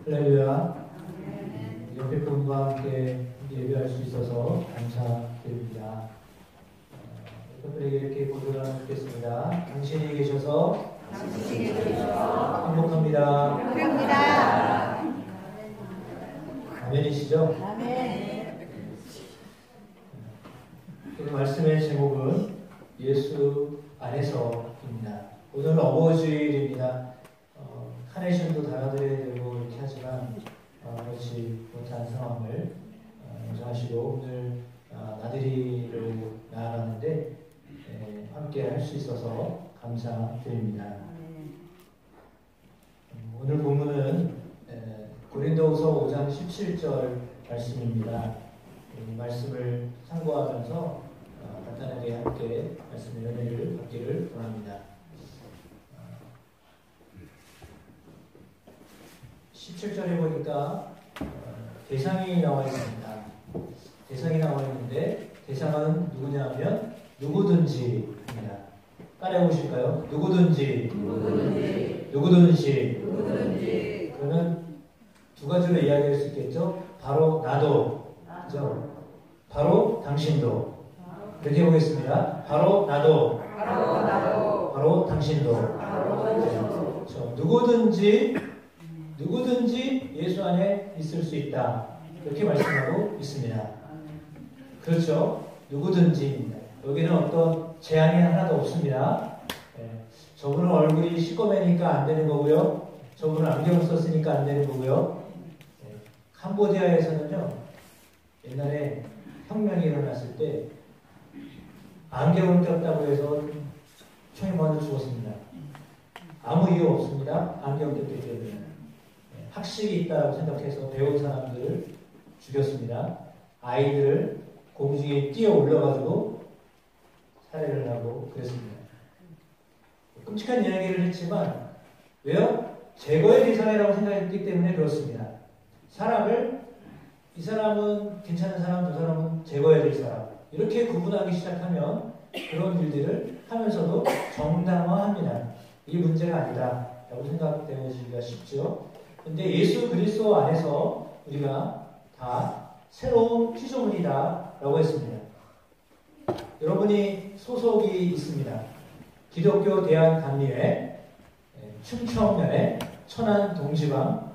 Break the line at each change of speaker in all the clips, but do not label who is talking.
할렐루야. 옆에 분과 함께 예배할 수 있어서 감사드립니다. 여러분에게 이렇게 고백을 하면 좋겠습니다. 당신이 계셔서 행복합니다. 아멘이시죠?
아멘.
오늘 말씀의 제목은 예수 안에서입니다. 오늘은 어버이주일입니다. 카네이션도 달아드려야 되고 이렇게 하지만 그렇지 못한 상황을 인정하시고 오늘 나들이를 나아가는데 함께 할 수 있어서 감사드립니다. 오늘 본문은 고린도후서 5장 17절 말씀입니다. 이 말씀을 참고하면서 간단하게 함께 말씀의 은혜를 받기를 원합니다. 17절에 보니까 대상이 나와 있습니다. 대상이 나와 있는데 대상은 누구냐 하면 누구든지입니다. 따라해보실까요? 누구든지. 그러면 두 가지로 이야기할 수 있겠죠? 바로 나도, 그죠? 바로 당신도. 이렇게 해보겠습니다. 바로 나도, 바로 당신도. 그렇죠? 누구든지 예수 안에 있을 수 있다. 이렇게 말씀하고 있습니다. 그렇죠? 누구든지입니다. 여기는 어떤 제한이 하나도 없습니다. 저분은 얼굴이 시꺼매니까 안 되는 거고요. 저분은 안경을 썼으니까 안 되는 거고요. 캄보디아에서는요, 옛날에 혁명이 일어났을 때 안경을 꼈다고 해서 총에 맞아 죽었습니다. 아무 이유 없습니다. 안경 꼈기 때문에. 학식이 있다고 생각해서 배운 사람들을 죽였습니다. 아이들을 공중에 뛰어 올려가지고 살해를 하고 그랬습니다. 끔찍한 이야기를 했지만 왜요? 제거의 대상이라고 생각했기 때문에 그렇습니다. 이 사람은 괜찮은 사람, 저 사람은 제거해야 될 사람 이렇게 구분하기 시작하면 그런 일들을 하면서도 정당화합니다. 이게 문제가 아니다 라고 생각되기가 쉽죠. 근데 예수 그리스도 안에서 우리가 다 새로운 피조물이다 라고 했습니다. 여러분이 소속이 있습니다. 기독교 대한감리회, 춘천면에 천안동지방,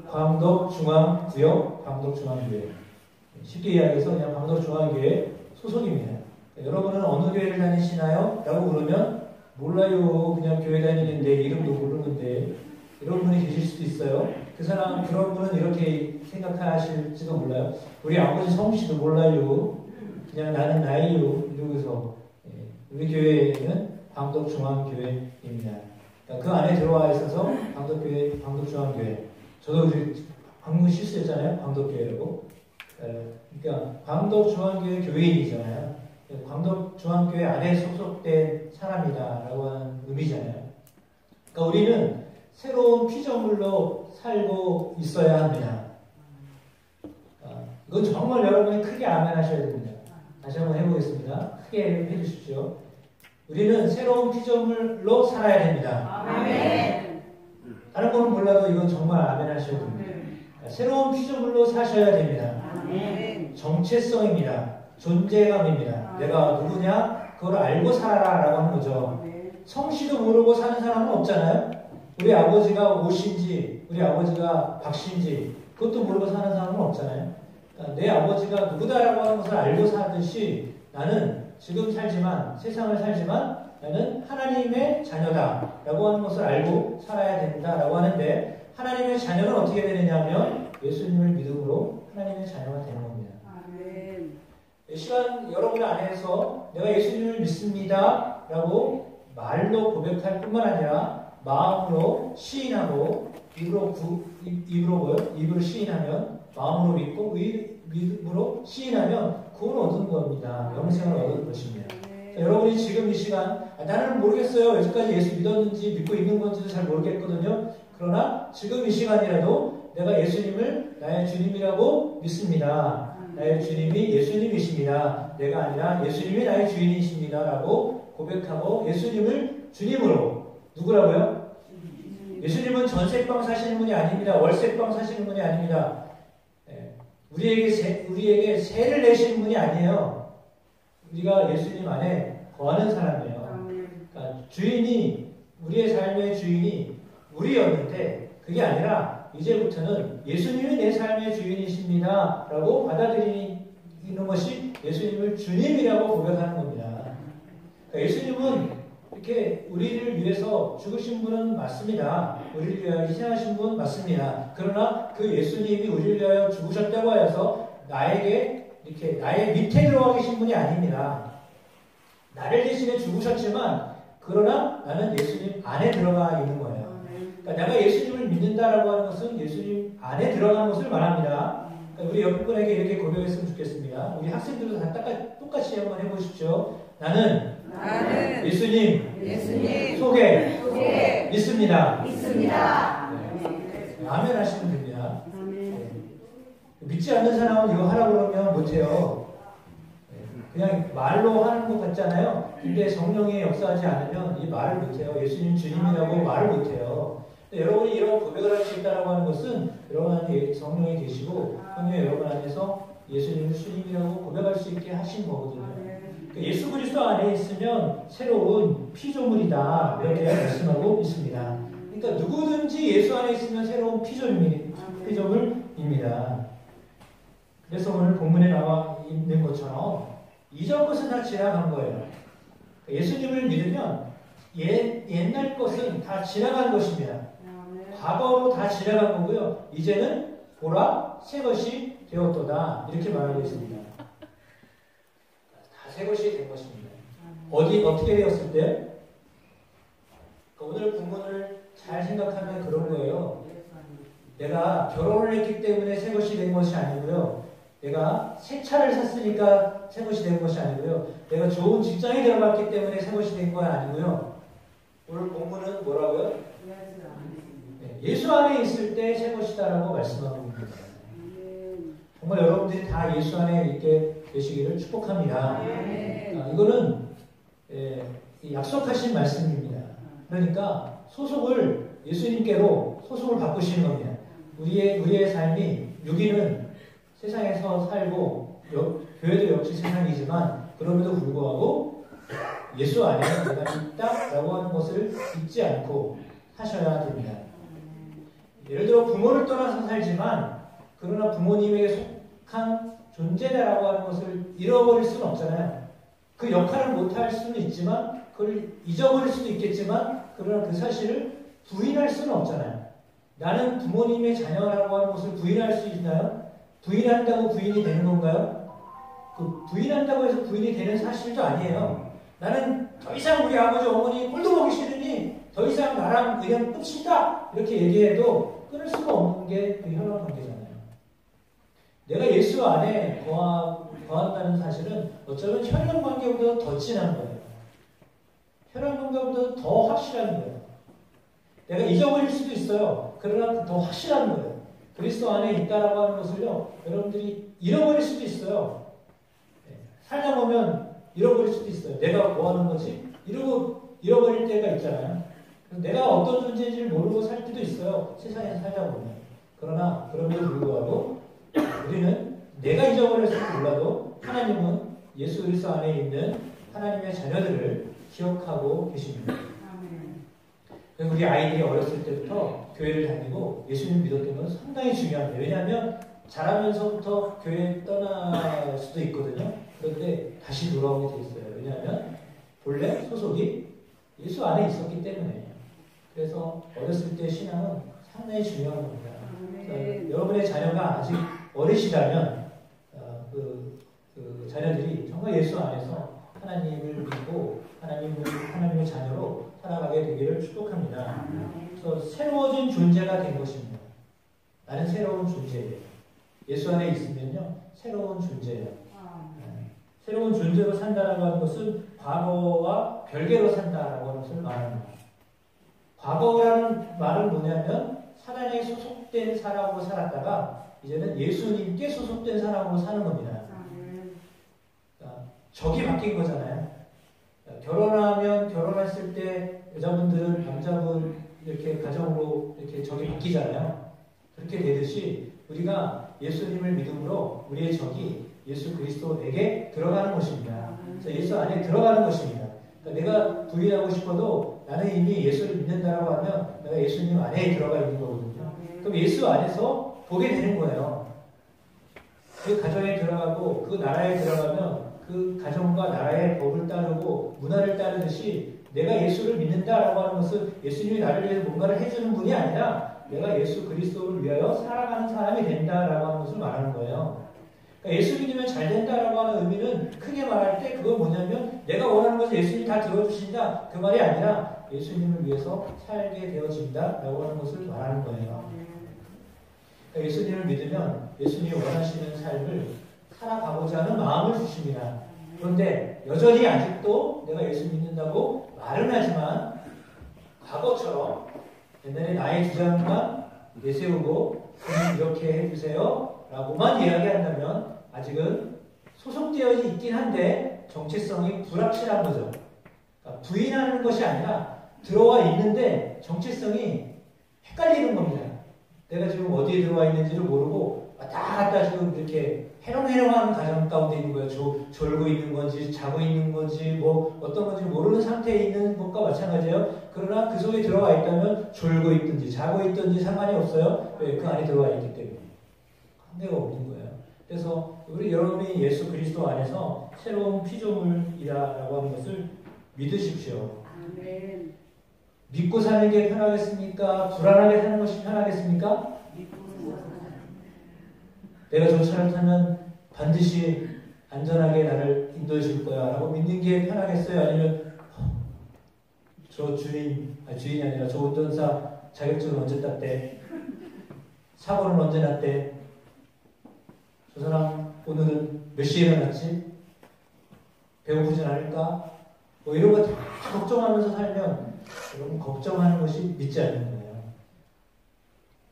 광덕중앙구역, 광덕중앙교회. 쉽게 이야기해서 그냥 광덕중앙교회 소속입니다. 여러분은 어느 교회를 다니시나요? 라고 물으면 몰라요. 그냥 교회 다니는데 이름도 모르는데 이런 분이 계실 수도 있어요. 그런 분은 이렇게 생각하실지도 몰라요. 우리 아버지 성씨도 몰라요. 그냥 나는 나이요. 이러고서 우리 교회는 광덕중앙교회입니다. 그러니까 그 안에 들어와 있어서 광덕교회, 광덕중앙교회. 저도 방문 실수했잖아요. 광덕교회라고. 그러니까 광덕중앙교회 교회인이잖아요. 광덕중앙교회 안에 소속된 사람이다라고 하는 의미잖아요. 그러니까 우리는 새로운 피조물로 살고 있어야 합니다. 이건 정말 여러분이 크게 아멘하셔야 됩니다. 다시 한번 해보겠습니다. 크게 해주십시오. 우리는 새로운 피조물로 살아야 됩니다.
아멘.
다른 거는 몰라도 이건 정말 아멘하셔야 됩니다. 새로운 피조물로 사셔야 됩니다.
아멘.
정체성입니다. 존재감입니다. 내가 누구냐? 그걸 알고 살아라 라고 하는 거죠. 성씨도 모르고 사는 사람은 없잖아요. 우리 아버지가 오신지 우리 아버지가 박씨인지 그것도 모르고 사는 사람은 없잖아요. 그러니까 내 아버지가 누구다라고 하는 것을 알고 사듯이 나는 지금 살지만 세상을 살지만 나는 하나님의 자녀다라고 하는 것을 알고 살아야 된다라고 하는데 하나님의 자녀는 어떻게 되느냐 하면 예수님을 믿음으로 하나님의 자녀가 되는 겁니다.
아멘.
이 시간 여러분 안에서 내가 예수님을 믿습니다 라고 말로 고백할 뿐만 아니라 마음으로 시인하고 입으로 시인하면 마음으로 믿고 믿음으로 시인하면 구원을 얻은 겁니다. 영생을 얻은 것입니다. 자, 여러분이 지금 이 시간 나는 모르겠어요. 여기까지 예수 믿었는지 믿고 있는 건지도 잘 모르겠거든요. 그러나 지금 이 시간이라도 내가 예수님을 나의 주님이라고 믿습니다. 나의 주님이 예수님이십니다. 내가 아니라 예수님이 나의 주인이십니다. 라고 고백하고 예수님을 주님으로 누구라고요? 예수님은 전세방 사시는 분이 아닙니다. 월세방 사시는 분이 아닙니다. 우리에게 세를 내시는 분이 아니에요. 우리가 예수님 안에 거하는 사람이에요. 그러니까 주인이, 우리의 삶의 주인이 우리였는데 그게 아니라 이제부터는 예수님이 내 삶의 주인이십니다 라고 받아들이는 것이 예수님을 주님이라고 고백하는 겁니다. 그러니까 예수님은 이렇게 우리를 위해서 죽으신 분은 맞습니다. 우리를 위하여 희생하신 분 맞습니다. 그러나 그 예수님이 우리를 위하여 죽으셨다고 하여서 나에게 이렇게 나의 밑에 들어가 계신 분이 아닙니다. 나를 대신에 죽으셨지만 그러나 나는 예수님 안에 들어가 있는 거예요. 그러니까 내가 예수님을 믿는다라고 하는 것은 예수님 안에 들어가는 것을 말합니다. 그러니까 우리 옆 분에게 이렇게 고백했으면 좋겠습니다. 우리 학생들도 다 똑같이 한번 해보십시오. 나는 예수님 속에 믿습니다. 네. 아멘 하시면 됩니다. 네. 믿지 않는 사람은 이거 하라고 그러면 못해요. 그냥 말로 하는 것 같잖아요. 근데 성령이 역사하지 않으면 이 말을 못해요. 예수님 주님이라고 말을 못해요. 여러분이 이런 고백을 할 수 있다고 하는 것은 여러분 안에 성령이 계시고 성령이 여러분 안에서 예수님을 주님이라고 고백할 수 있게 하신 거거든요. 예수 그리스도 안에 있으면 새로운 피조물이다 이렇게 말씀하고 있습니다. 그러니까 누구든지 예수 안에 있으면 새로운 피조물입니다. 그래서 오늘 본문에 나와 있는 것처럼 이전 것은 다 지나간 거예요. 예수님을 믿으면 옛날 것은 다 지나간 것입니다. 과거로 다 지나간 거고요. 이제는 보라 새 것이 되었도다 이렇게 말하고 있습니다. 다 새 것이 된 것입니다. 어떻게 되었을 때? 오늘 본문을 잘 생각하면 그런 거예요. 내가 결혼을 했기 때문에 새 것이 된 것이 아니고요. 내가 새 차를 샀으니까 새 것이 된 것이 아니고요. 내가 좋은 직장에 들어갔기 때문에 새 것이 된 건 아니고요. 오늘 본문은 뭐라고요? 예수 안에 있을 때 새 것이다라고 말씀하고 있습니다. 정말 여러분들이 다 예수 안에 있게 되시기를 축복합니다. 이거는 약속하신 말씀입니다. 그러니까 소속을 예수님께로 소속을 바꾸시는 겁니다. 우리의 삶이 유기는 세상에서 살고 교회도 역시 세상이지만 그럼에도 불구하고 예수 안에 내가 있다라고 하는 것을 잊지 않고 하셔야 됩니다. 예를 들어 부모를 떠나서 살지만 그러나 부모님에게 속한 존재다라고 하는 것을 잃어버릴 수는 없잖아요. 그 역할을 못할 수는 있지만 그걸 잊어버릴 수도 있겠지만 그러나 그 사실을 부인할 수는 없잖아요. 나는 부모님의 자녀라고 하는 것을 부인할 수 있나요? 부인한다고 부인이 되는 건가요? 그 부인한다고 해서 부인이 되는 사실도 아니에요. 나는 더 이상 우리 아버지 어머니 꼴도 보기 싫으니 더 이상 나랑 그냥 끝이다 이렇게 얘기해도 끊을 수가 없는 게 그 혈연 관계잖아요. 내가 예수 안에 거한다는 사실은 어쩌면 혈연 관계보다 더 진한 거예요. 혈연 관계보다 더 확실한 거예요. 내가 잊어버릴 수도 있어요. 그러나 더 확실한 거예요. 그리스도 안에 있다라고 하는 것을요, 여러분들이 잃어버릴 수도 있어요. 살다 보면 잃어버릴 수도 있어요. 내가 뭐 하는 거지? 잃어버릴 때가 있잖아요. 내가 어떤 존재인지를 모르고 살 때도 있어요. 세상에서 살다 보면. 그러나 그럼에도 불구하고 우리는 내가 잊어버렸을지 몰라도 하나님은 예수 그리스도 안에 있는 하나님의 자녀들을 기억하고 계십니다. 그래서 우리 아이들이 어렸을 때부터 교회를 다니고 예수님 믿었던 건 상당히 중요합니다. 왜냐하면 자라면서부터 교회에 떠날 수도 있거든요. 그런데 다시 돌아오게 돼 있어요. 왜냐하면 본래 소속이 예수 안에 있었기 때문에. 그래서 어렸을 때 신앙은 상당히 중요한 겁니다. 여러분의 자녀가 아직 어리시다면 그 자녀들이 정말 예수 안에서 하나님을 믿고 하나님의 자녀로 살아가게 되기를 축복합니다. 그래서 새로워진 존재가 된 것입니다. 나는 새로운 존재예요. 예수 안에 있으면요, 새로운 존재예요. 새로운 존재로 산다라고 하는 것은 과거와 별개로 산다라고 하는 것을 말합니다. 과거라는 말은 뭐냐면 사단에 소속된 사람으로 살았다가 이제는 예수님께 소속된 사람으로 사는 겁니다. 그러니까 적이 바뀐 거잖아요. 결혼했을 때 여자분들은 남자분 이렇게 가정으로 이렇게 적이 바뀌잖아요. 그렇게 되듯이 우리가 예수님을 믿음으로 우리의 적이 예수 그리스도에게 들어가는 것입니다. 그래서 예수 안에 들어가는 것입니다. 그러니까 내가 부인하고 싶어도 나는 이미 예수를 믿는다라고 하면 내가 예수님 안에 들어가 있는 거거든요. 그럼 예수 안에서 보게 되는 거예요. 그 가정에 들어가고 그 나라에 들어가면 그 가정과 나라의 법을 따르고 문화를 따르듯이 내가 예수를 믿는다라고 하는 것은 예수님이 나를 위해서 뭔가를 해주는 분이 아니라 내가 예수 그리스도를 위하여 살아가는 사람이 된다라고 하는 것을 말하는 거예요. 그러니까 예수 믿으면 잘 된다라고 하는 의미는 크게 말할 때 그건 뭐냐면 내가 원하는 것을 예수님이 다 들어주신다 그 말이 아니라 예수님을 위해서 살게 되어진다라고 하는 것을 말하는 거예요. 그러니까 예수님을 믿으면 예수님이 원하시는 삶을 살아가고자 하는 마음을 주십니다. 그런데 여전히 아직도 내가 예수 믿는다고 말은 하지만 과거처럼 옛날에 나의 주장만 내세우고 그는 이렇게 해주세요 라고만 이야기한다면 아직은 소속되어 있긴 한데 정체성이 불확실한 거죠. 그러니까 부인하는 것이 아니라 들어와 있는데 정체성이 헷갈리는 겁니다. 내가 지금 어디에 들어와 있는지를 모르고 왔다 갔다 지금 이렇게 해롱해롱한 가정 가운데 있는 거예요. 졸고 있는 건지 자고 있는 건지 뭐 어떤 건지 모르는 상태에 있는 것과 마찬가지예요. 그러나 그 속에 들어와 있다면 졸고 있든지 자고 있든지 상관이 없어요. 왜? 그 안에 들어와 있기 때문에. 한계가 없는 거예요. 그래서 우리 여러분이 예수 그리스도 안에서 새로운 피조물이라고 하는 것을 믿으십시오.
아멘.
믿고 사는 게 편하겠습니까? 불안하게 사는 것이 편하겠습니까? 내가 저 차를 타면 반드시 안전하게 나를 인도해 줄 거야 라고 믿는 게 편하겠어요? 아니면 저 주인이 아니라 저 운전사 자격증을 언제 땄대? 사고는 언제 났대? 저 사람 오늘은 몇 시에 일어났지? 배고프진 않을까? 뭐 이런 거 다 걱정하면서 살면 여러분 걱정하는 것이 믿지 않는 거예요.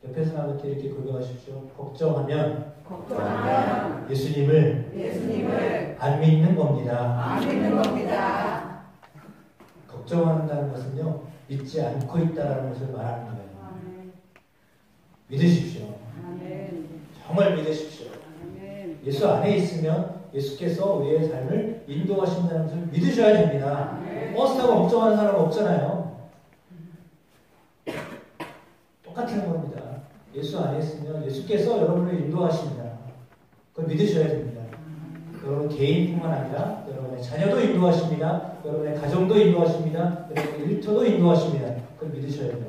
옆에 사람한테 이렇게 고백하십시오. 걱정하면 예수님을 안 믿는 겁니다. 걱정한다는 것은요, 믿지 않고 있다는 것을 말하는 거예요. 믿으십시오. 정말 믿으십시오. 예수 안에 있으면 예수께서 우리의 삶을 인도하신다는 것을 믿으셔야 됩니다. 버스 타고 걱정하는 사람은 없잖아요. 똑같은 겁니다. 예수 안에 있으면 예수께서 여러분을 인도하십니다. 그걸 믿으셔야 됩니다. 여러분 개인뿐만 아니라 여러분의 자녀도 인도하십니다. 여러분의 가정도 인도하십니다. 여러분의 일터도 인도하십니다. 그걸 믿으셔야 돼요.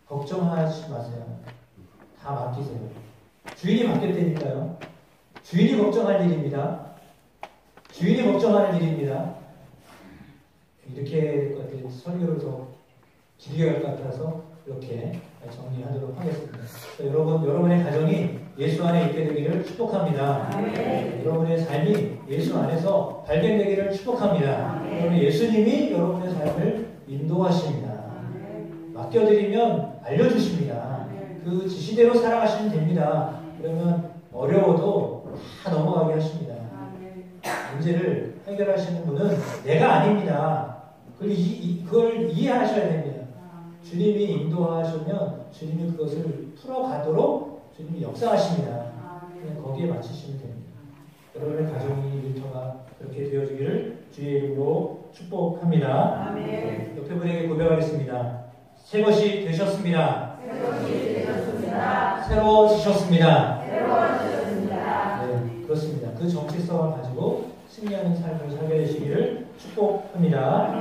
걱정하지 마세요. 다 맡기세요. 주인이 맡겼다니까요. 주인이 걱정할 일입니다. 주인이 걱정하는 일입니다. 이렇게 될 것 같아요. 설교를 더 길게 갈 것 같아서 이렇게 정리하도록 하겠습니다. 여러분의 가정이 예수 안에 있게 되기를 축복합니다. 여러분의 삶이 예수 안에서 발견되기를 축복합니다. 여러분 예수님이 여러분의 삶을 인도하십니다. 맡겨드리면 알려주십니다. 그 지시대로 살아가시면 됩니다. 그러면 어려워도 다 넘어가게 하십니다. 문제를 해결하시는 분은 내가 아닙니다. 그걸 이해하셔야 됩니다. 주님이 인도하시면 주님이 그것을 풀어가도록 주님이 역사하십니다. 그냥 거기에 맞추시면 됩니다. 여러분의 가정이 일터가 그렇게 되어주기를 주의 이름으로 축복합니다. 옆에 분에게 고백하겠습니다. 새 것이 되셨습니다. 새로워지셨습니다. 네, 그렇습니다. 그 정체성을 가지고 승리하는 삶을 살게 되시기를 축복합니다.